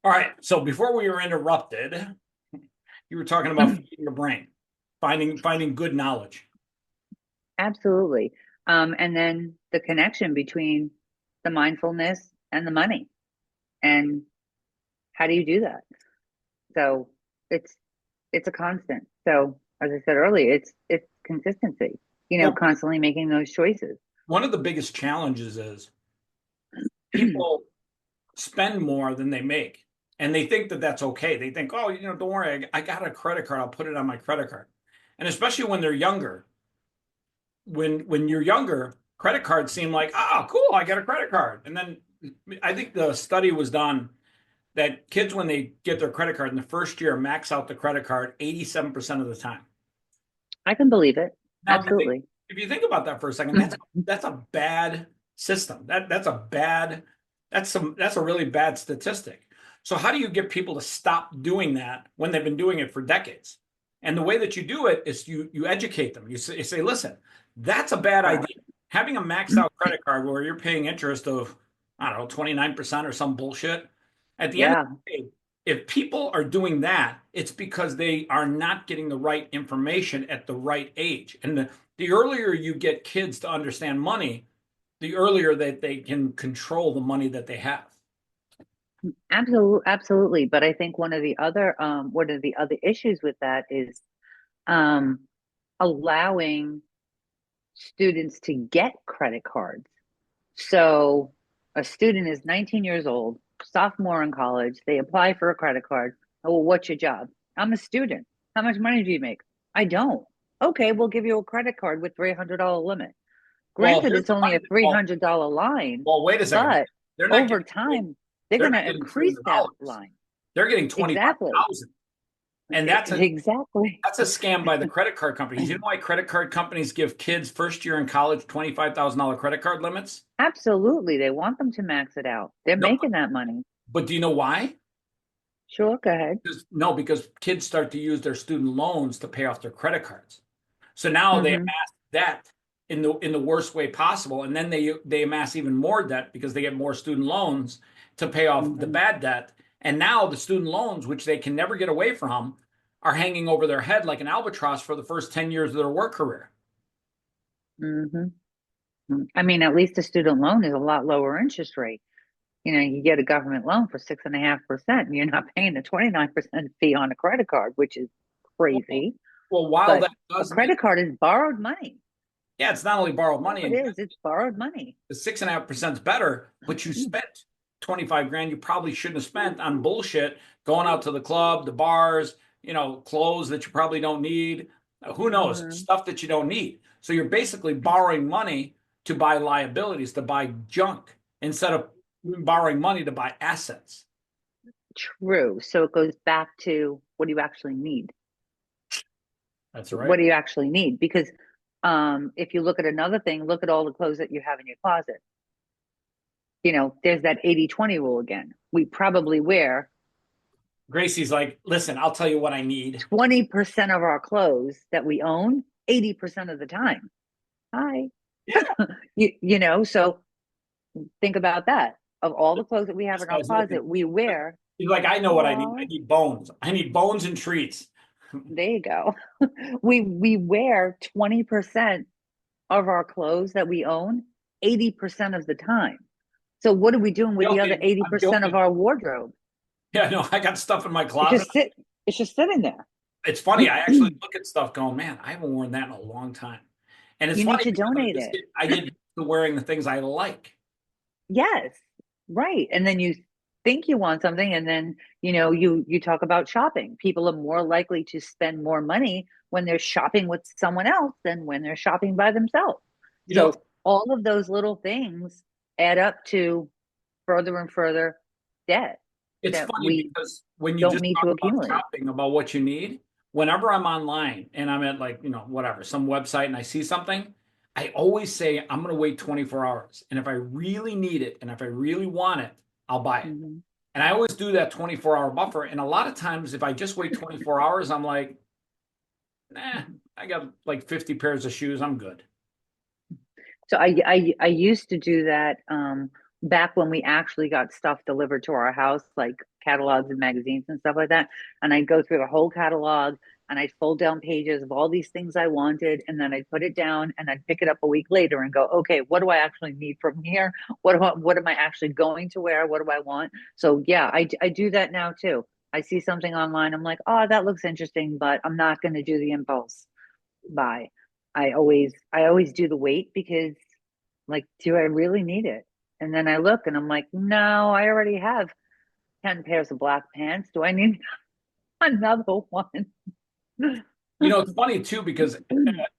All right. So before we were interrupted, you were talking about feeding your brain, finding good knowledge. Absolutely. And then the connection between the mindfulness and the money. And how do you do that? So it's it's a constant. So as I said earlier, it's consistency, Well, constantly making those choices. one of the biggest challenges is people spend more than they make, and they think that that's okay. They think, oh, don't worry, I got a credit card. I'll put it on my credit card. And especially when they're younger, when you're younger, credit cards seem like, oh, cool, I got a credit card. And then I think the study was done that kids, when they get their credit card in the first year, max out the credit card 87% of the time. I can believe it. Now, Absolutely. if you think about that for a second, that's a bad system. That's a really bad statistic. So how do you get people to stop doing that when they've been doing it for decades? And the way that you do it is you educate them. You say, listen, that's a bad Right. idea. Having a maxed out credit card where you're paying interest of, I don't know, 29% or some bullshit. At the end of Yeah. the day, if people are doing that, it's because they are not getting the right information at the right age. And the earlier you get kids to understand money, the earlier that they can control the money that they have. Absolutely. But I think one of the other issues with that is um allowing students to get credit cards. So a student is 19 years old, sophomore in college. They apply for a credit card. Oh, well, what's your job? I'm a student. How much money do you make? I don't. Okay, we'll give you a credit card with $300 limit. Well, Granted, here's it's the only funny a thing. $300 line, Wait a second. but They're not over getting time, they're they're going not to getting three increase hundred that dollars. line. They're getting Exactly. 25,000. And Exactly. that's a scam by the credit card companies. You know why credit card companies give kids first year in college $25,000 credit card limits? Absolutely. They want them to max it out. They're No, making that money. but do you know why? Sure, go ahead. No, because kids start to use their student loans to pay off their credit cards. So now they Hmm. amass debt in the worst way possible, and then they amass even more debt because they get more student loans to pay off the Hmm. bad debt. And now the student loans, which they can never get away from, are hanging over their head like an albatross for the first 10 years of their work career. Hmm. I mean, at least a student loan is a lot lower interest rate. You get a government loan for 6.5%, and you're not paying a 29% fee on a credit card, which is Well, crazy. while But that a does make, credit card is borrowed money. yeah, it's not only borrowed All money, it and is, it's borrowed money. the 6.5% is better, but you spent 25 grand you probably shouldn't have spent on bullshit, going out to the club, the bars, clothes that you probably don't need. Who knows? Hmm. Stuff that you don't need. So you're basically borrowing money to buy liabilities, to buy junk, instead of borrowing money to buy assets. True. So it goes back to what do you actually need? That's What right. do you actually need? Because if you look at another thing, look at all the clothes that you have in your closet. There's that 80/20 rule again. We probably wear Gracie's like, listen, I'll tell you what I need. 20% of our clothes that we own 80% of the time. Hi. Yeah. So think about that. Of all the clothes that we have This in our guy's looking. closet, we wear, He's like, I know what I need. I oh, need bones. I need bones and treats. there you go. We wear 20% of our clothes that we own 80% of the time. So what are we doing with the other Guilty. I'm 80% of guilty. our wardrobe? Yeah, no, I got stuff in my It's closet. just sit it's just sitting there. It's funny. I actually look at stuff going, man, I haven't worn that in a long time. And it's You need funny to because donate it. I get used to wearing the things I like. Yes, right. And then you think you want something, and then you talk about shopping. People are more likely to spend more money when they're shopping with someone else than when they're shopping by themselves. You know, So all of those little things add up to further and further debt it's that funny we because when you don't just need talk to about accumulate. shopping, about what you need, whenever I'm online and I'm at, like, whatever, some website, and I see something, I always say I'm going to wait 24 hours. And if I really need it and if I really want it, I'll buy it. Mhm. And I always do that 24-hour buffer. And a lot of times, if I just wait 24 hours, I'm like, nah, I got like 50 pairs of shoes. I'm good. So I used to do that back when we actually got stuff delivered to our house, like catalogs and magazines and stuff like that. And I'd go through the whole catalog and I'd fold down pages of all these things I wanted. And then I'd put it down and I'd pick it up a week later and go, okay, what do I actually need from here? What am I actually going to wear? What do I want? So yeah, I do that now too. I see something online. I'm like, oh, that looks interesting, but I'm not going to do the impulse buy. I always do the wait because like, do I really need it? And then I look and I'm like, no, I already have 10 pairs of black pants. Do I need another one? It's funny too, because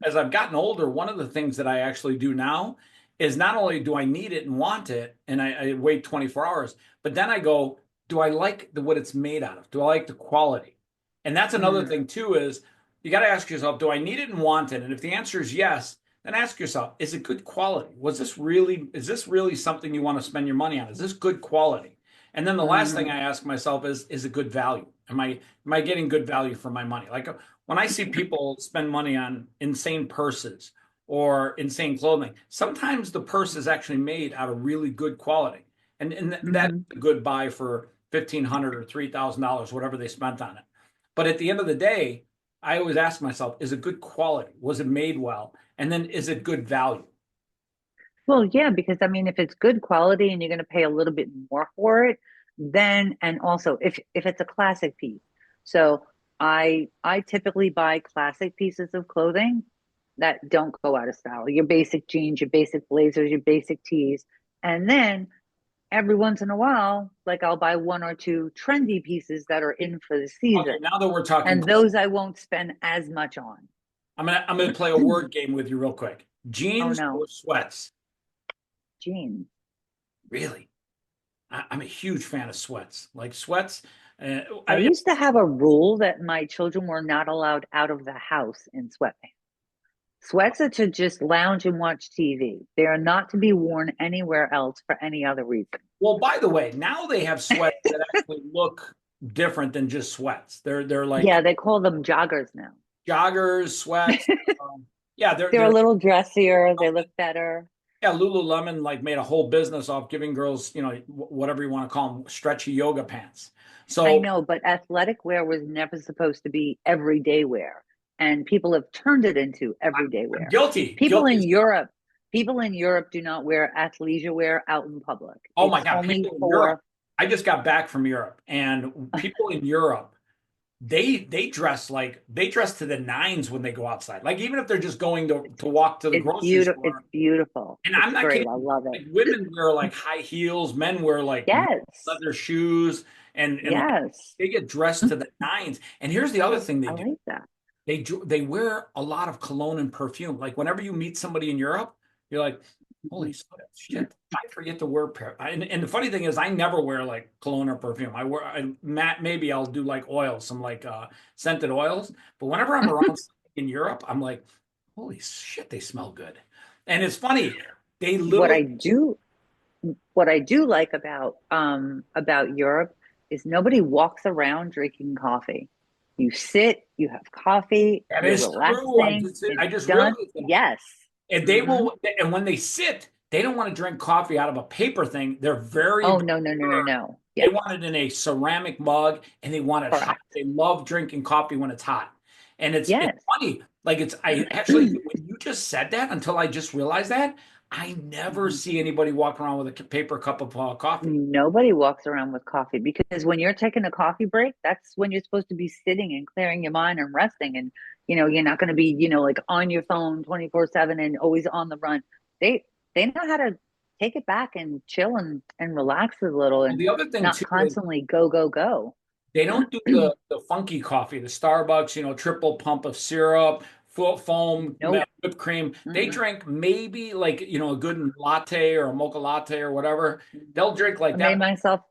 as I've gotten older, one of the things that I actually do now is not only do I need it and want it, and I wait 24 hours, but then I go, do I like what it's made out of? Do I like the quality? And that's another Mm, thing too, is you got to ask yourself, do I need it and want it? And if the answer is yes, then ask yourself, is it good quality? Is this really something you want to spend your money on? Is this good quality? And then the last thing mm, I ask myself is it good value? Am I getting good value for my money? Like when I see people spend money on insane purses or insane clothing, sometimes the purse is actually made out of really good quality. And that's hmm a good buy for $1,500 or $3,000, whatever they spent on it. But at the end of the day, I always ask myself, is it good quality? Was it made well? And then is it good value? Well, yeah, because I mean, if it's good quality and you're going to pay a little bit more for it, then and also if it's a classic piece. So I typically buy classic pieces of clothing that don't go out of style. Your basic jeans, your basic blazers, your basic tees. And then every once in a while, like I'll buy one or two trendy pieces that are in for the Okay, season. now that we're talking And clothes, those I won't spend as much on. I'm gonna play a word game with you real quick. Oh Jeans no, or sweats? jeans. Really? I'm a huge fan of sweats. Like sweats. I I mean, used to have a rule that my children were not allowed out of the house in sweatpants. Sweats are to just lounge and watch TV. They are not to be worn anywhere else for any other reason. well, by the way, now they have sweats that actually look different than just sweats. They're Yeah, like they call them joggers now. joggers, sweats. Yeah, they're They're a they're little dressier. They look better. yeah. Lululemon like made a whole business off giving girls, whatever you want to call them, stretchy yoga pants. I So know, but athletic wear was never supposed to be everyday wear. And people have turned it into everyday I'm wear. guilty, People guilty in as well. Europe, people in Europe do not wear athleisure wear out in public. Oh my It's God, only people in Europe. for I just got back from Europe, and people in Europe they dress to the nines when they go outside. Like even if they're just going to walk to the it's grocery beautiful. It's store. beautiful. And I'm It's not great. kidding. I love it. Like women wear like high heels, men wear like Yes. leather shoes, and Yes. they get dressed to the nines. And here's the other thing they I do. like that. They wear a lot of cologne and perfume. Like whenever you meet somebody in Europe, you're like, holy shit, I forget to wear and the funny thing is I never wear like cologne or perfume. Maybe I'll do like oils, some like scented oils. But whenever I'm around somebody in Europe, I'm like, holy shit, they smell good. And it's funny, they What literally I do what I do like about Europe is nobody walks around drinking coffee. You sit, you have coffee, that you're is true. I relaxing, just it's I just done. realized that. Yes. And they hmm will, and when they sit, they don't want to drink coffee out of a paper thing. They're very Oh no, no, no, no, particular. no. They Yes, want it in a ceramic mug and they want it hot. correct. They love drinking coffee when it's hot. And it's Yes. funny. Like I actually when you just said that until I just realized that, I never Mhm. see anybody walking around with a paper cup of coffee. Nobody walks around with coffee because when you're taking a coffee break, that's when you're supposed to be sitting and clearing your mind and resting. And, you're not going to be, like on your phone 24/7 and always on the run. They, they know how to take it back and chill and relax a little Well, and the other thing not too is constantly go, go, go. they don't do the funky coffee, the Starbucks, triple pump of syrup, foam, Nope. whipped cream. They Mm-mm. drink maybe like, a good latte or a mocha latte or whatever. They'll drink I like made that. myself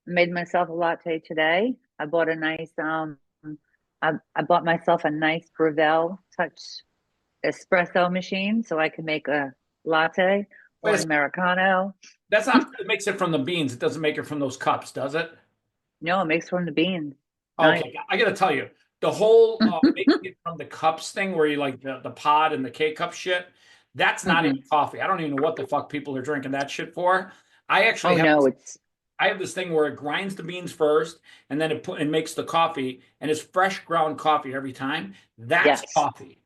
made myself a latte today. I bought a nice I bought myself a nice Gravel touch espresso machine so I can make a latte Wait or a an second. Americano. That's not, it makes it from the beans. It doesn't make it from those cups, does it? No, it makes from the beans. Nice. Okay. I got to tell you, the whole making it from the cups thing where you like the pod and the K cup shit, that's not Mm-mm. even coffee. I don't even know what the fuck people are drinking that shit for. I actually Oh have no, it's I have this thing where it grinds the beans first and then it makes the coffee and it's fresh ground coffee every time. That's yes. coffee.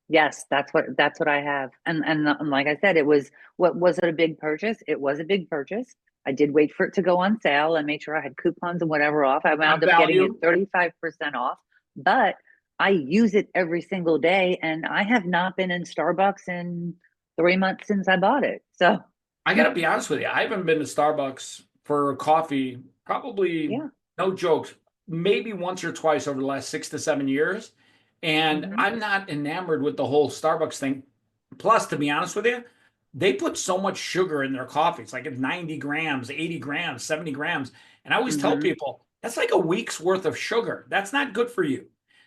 Yes, that's what I have. And like I said, it was what was it a big purchase? It was a big purchase. I did wait for it to go on sale and make sure I had coupons and whatever off. I Got wound up getting it value. 35% off, but I use it every single day and I have not been in Starbucks in 3 months since I bought it. So I got to be honest with you. I haven't been to Starbucks for coffee, probably yeah. no jokes, maybe once or twice over the last 6 to 7 years. And Hmm. I'm not enamored with the whole Starbucks thing. Plus, to be honest with you, they put so much sugar in their coffee. It's like it's 90 grams, 80 grams, 70 grams. And I always tell Hmm. people that's like a week's worth of sugar. That's not good for you.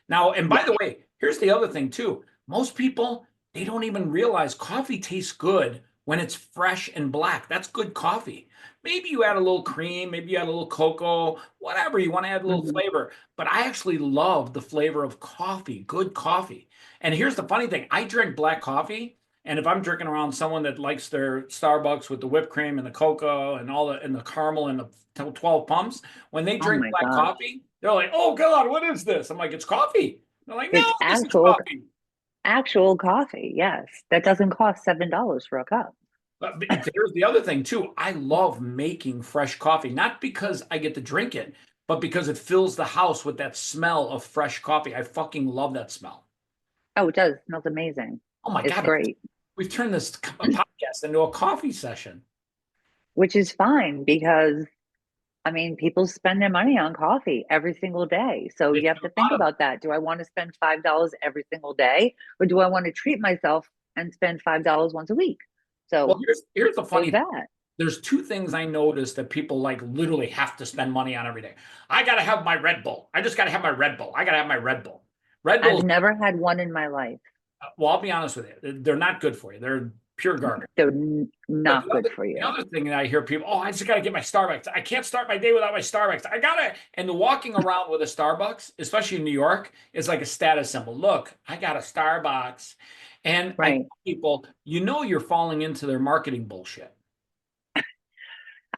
Now, and by Yeah. the way, here's the other thing too. Most people, they don't even realize coffee tastes good when it's fresh and black. That's good coffee. Maybe you add a little cream, maybe you add a little cocoa, whatever you want to add a little Hmm. flavor. But I actually love the flavor of coffee, good coffee. And here's the funny thing, I drink black coffee, and if I'm drinking around someone that likes their Starbucks with the whipped cream and the cocoa and all the and the caramel and the 12 pumps, when they Oh drink my black gosh. coffee, they're like, "Oh God, what is this?" I'm like, "It's coffee." They're like, "No, It's this is actual coffee." actual coffee. Yes. That doesn't cost $7 for a cup. But here's the other thing too. I love making fresh coffee, not because I get to drink it, but because it fills the house with that smell of fresh coffee. I fucking love that smell. Oh, it does. It smells amazing. Oh my It's God, great, we've turned this podcast into a coffee session. which is fine because I mean, people spend their money on coffee every single day. So They you have spend to a think lot of it. about that. Do I want to spend $5 every single day, or do I want to treat myself and spend $5 once a week? Well, So here's the there's funny thing. that. There's two things I noticed that people like literally have to spend money on every day. I gotta have my Red Bull. I just gotta have my Red Bull. I gotta have my Red Bull. Red I've Bulls, never had one in my life. well, I'll be honest with you, they're not good for you. They're pure garbage. They're But not good for the you. other thing that I hear people, oh, I just got to get my Starbucks. I can't start my day without my Starbucks. I got to, and the walking around with a Starbucks, especially in New York, is like a status symbol. Look, I got a Starbucks. And I tell Right. people, you're falling into their marketing bullshit.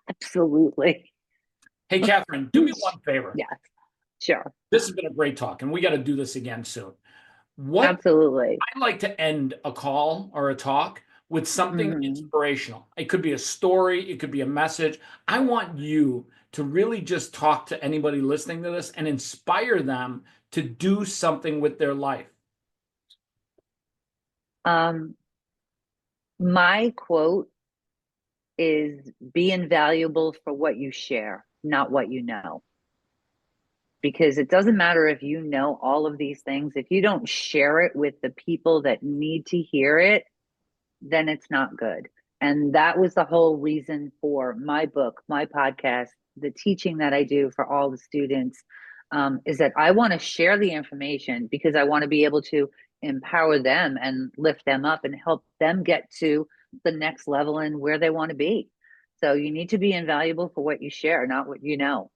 Absolutely. Hey, Catherine, do me one favor. Yes, sure. This has been a great talk, and we got to do this again soon. What Absolutely. I like to end a call or a talk with something Hmm. inspirational. It could be a story, it could be a message. I want you to really just talk to anybody listening to this and inspire them to do something with their life. Um, my quote is be invaluable for what you share, not what you know. Because it doesn't matter if you know all of these things, if you don't share it with the people that need to hear it, then it's not good. And that was the whole reason for my book, my podcast, the teaching that I do for all the students, is that I want to share the information because I want to be able to empower them and lift them up and help them get to the next level and where they want to be. So you need to be invaluable for what you share, not what you know.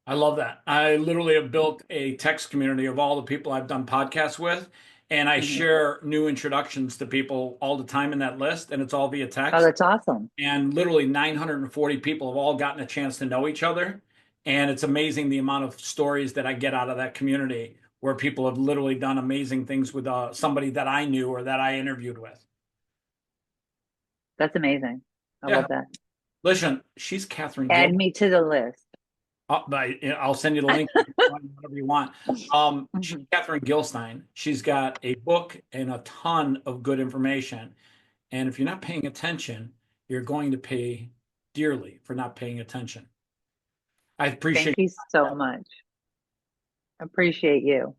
I love that. I literally have built a text community of all the people I've done podcasts with, and I Mhm. share new introductions to people all the time in that list, and it's all via Oh, text. that's awesome. And literally 940 people have all gotten a chance to know each other. And it's amazing the amount of stories that I get out of that community where people have literally done amazing things with somebody that I knew or that I interviewed with. That's amazing. I Yeah. love that. Listen, she's Catherine Add Gill. me to the list. I'll send you the link, whatever you want. She's Mhm. Catherine Gilstein. She's got a book and a ton of good information. And if you're not paying attention, you're going to pay dearly for not paying attention. I appreciate Thank you so much. Appreciate you.